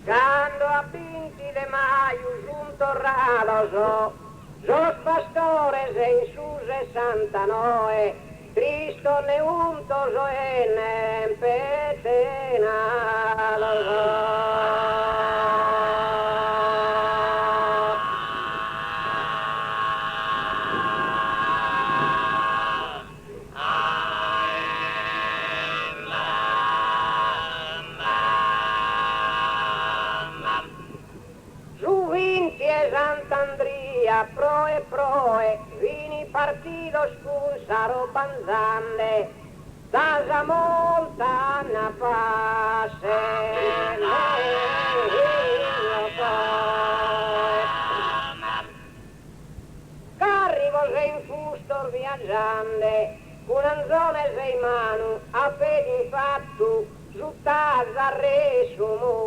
Quando a pinti de maio junto raloso, los pastores en su 69, Cristo ne untoso en Sant'Andria, proe, vini partidos pulsaro banzande, dasa montagna passe, carrivos in fustor viaggiande, con anzones in mano, a fede infatti, su tasa resumuti,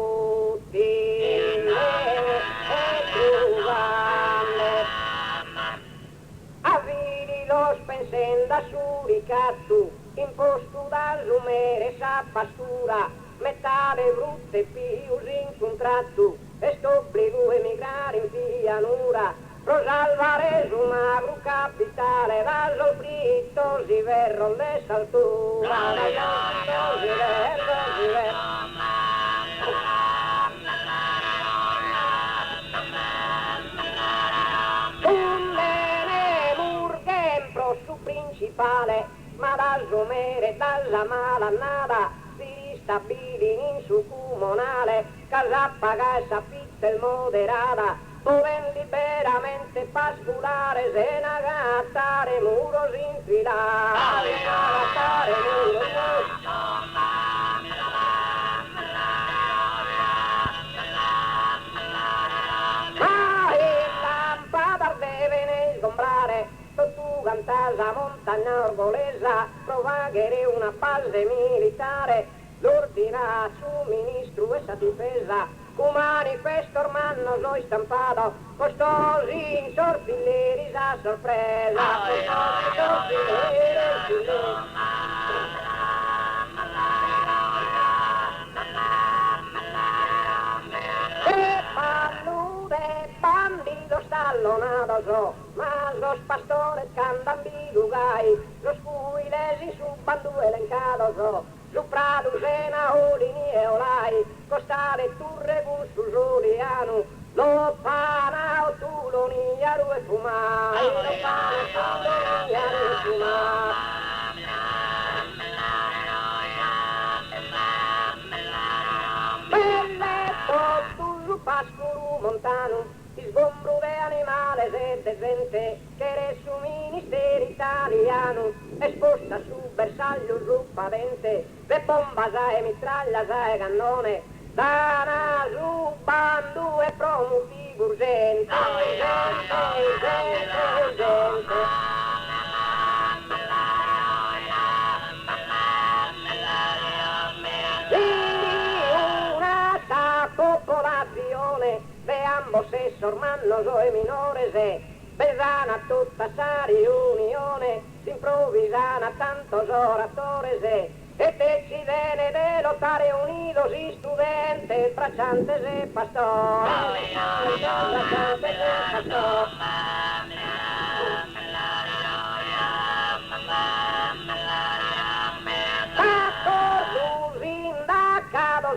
avvidi lo spensenda suricattu, imposto da zumere sa pastura, metale brutte pius incontrattu, e st'obbligo emigrare in pianura, Rosalvare su magro capitale, da solfritto si verro le saltura, da solfritto si verro. Su principale, ma da zomere, dalla malannata, si stabili in su comunale, casa paga e s'affitta il moderata, dove liberamente pasculare, se nagattare muros infilare, nagattare muros ma il lampada deve ne sgombrare, tu cantasa montagna orgolesa, provaghere una base militare, l'ordina su ministro e sa difesa, un manifesto ormano noi stampato, costosi in sortilleri a sorpresa, costosi in sortilleri. E pallude, bandido stallonato so, ma los pastores cantan bilugai, los cuilesi su bandu elencato so, su pradu sena olini e olai, costare turre gustu giuliano, lo pana tuloni aru e fumai, lo pana tuloni aru e fumai. Pascolo montano, si sgombro de animales e de gente, che era su ministero italiano, esposta su bersaglio su pavente, de bombas e mitraglia e cannone, dana su bandu e promuti urgente, gente. Popolazione de ambos sessi ormanoso e minore se besana tutta sa riunione si improvvisana tantos oratores e decidene de lottare unidos i studentes bracciantes e pastore bracciantes e pastore.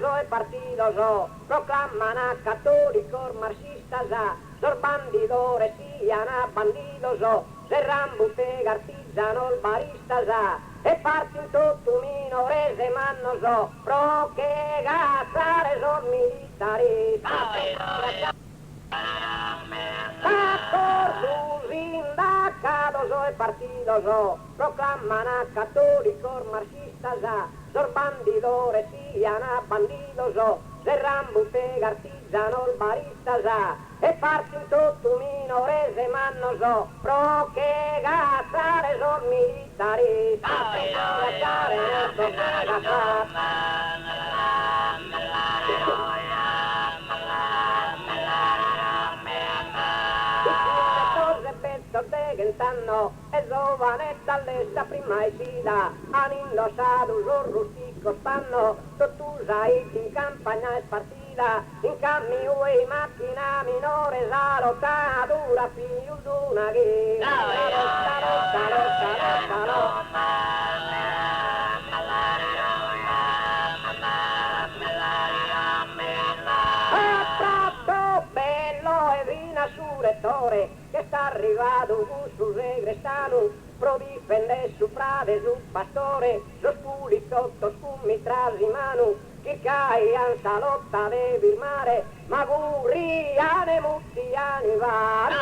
E partidoso, proclaman cattolico marxista sa, sor bandidore siano bandidoso, se rambute artigiano il barista sa, e parti in tutto minorese mannoso, pro che gazzare sor militarista. Sindacato e partidoso, proclaman cattolico marxista sa, sor bandidore siano bandidoso, se rambute artigiano il barista sa, e parti in tutto minorese mannoso, pro che gazzare sor militarista. Gazzare non so gazzare. E giovane dall'esta prima esida, hanno indossato un rustico spanno, tu sai in campagna e partita. vida, in cammino e macchina minore, la lotta dura più d'una guida. Su rettore che sta arrivato sul regrestano pro difende su frade su pastore lo spulitotto scummi trasimano che cai an salotta de firmare ma gurriane muttiani vari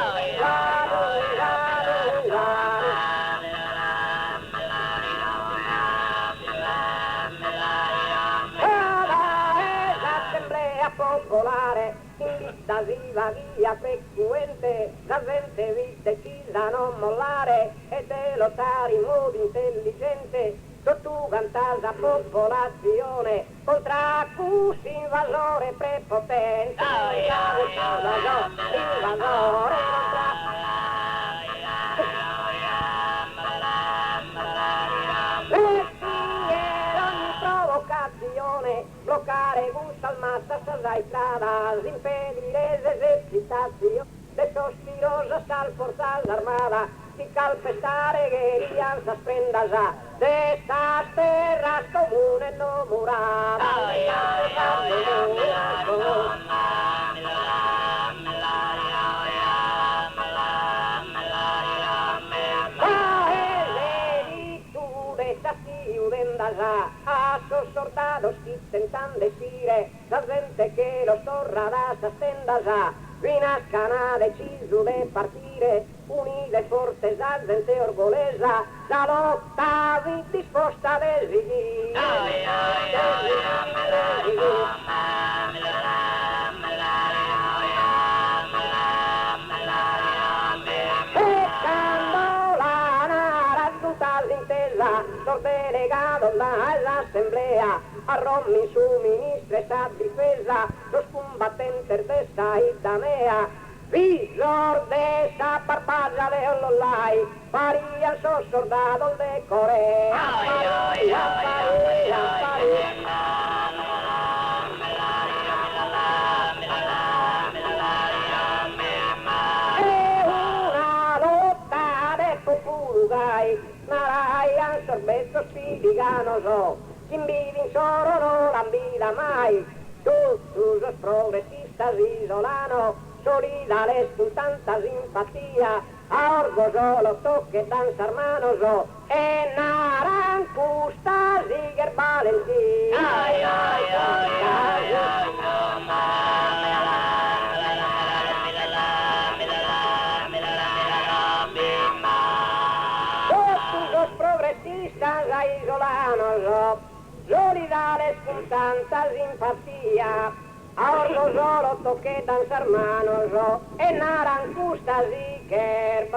l'assemblea popolare invasiva via frequente, la gente vi decisa a non mollare e te lottare in modo intelligente, sotto cantata popolazione, contra questo invasore prepotente, invasore bloccare un salmassa sarà strada, impedire l'esercitazione, le sospirose sal forza l'armata, di calpestare che rianza spenda già, de sta terra comune no murata. A sossordados chi tentande sire, la gente che lo storrada s'astenda già, vinascana deciso de partire, unide forte la gente orgolesa, la lotta vi disposta ad esigire. Delegato all'assemblea a Rommi su ministra e sa difesa lo scombattente de Saida mea visor de sa parpaglia le ollollai paria so soldato de Corea e una lotta de populugai Narayan sorbetto spidigano so, Cimbidi soro non ambida mai, tutti los progressistas isolano, solidales con tanta simpatia, a orgo solo tocche danzar mano so, e naran custas iger valentí. Ay, ay, ay, ay, ay. Isolanos, solidales con tanta simpatia, a orgo solo toque danzar manos, e naran custas y que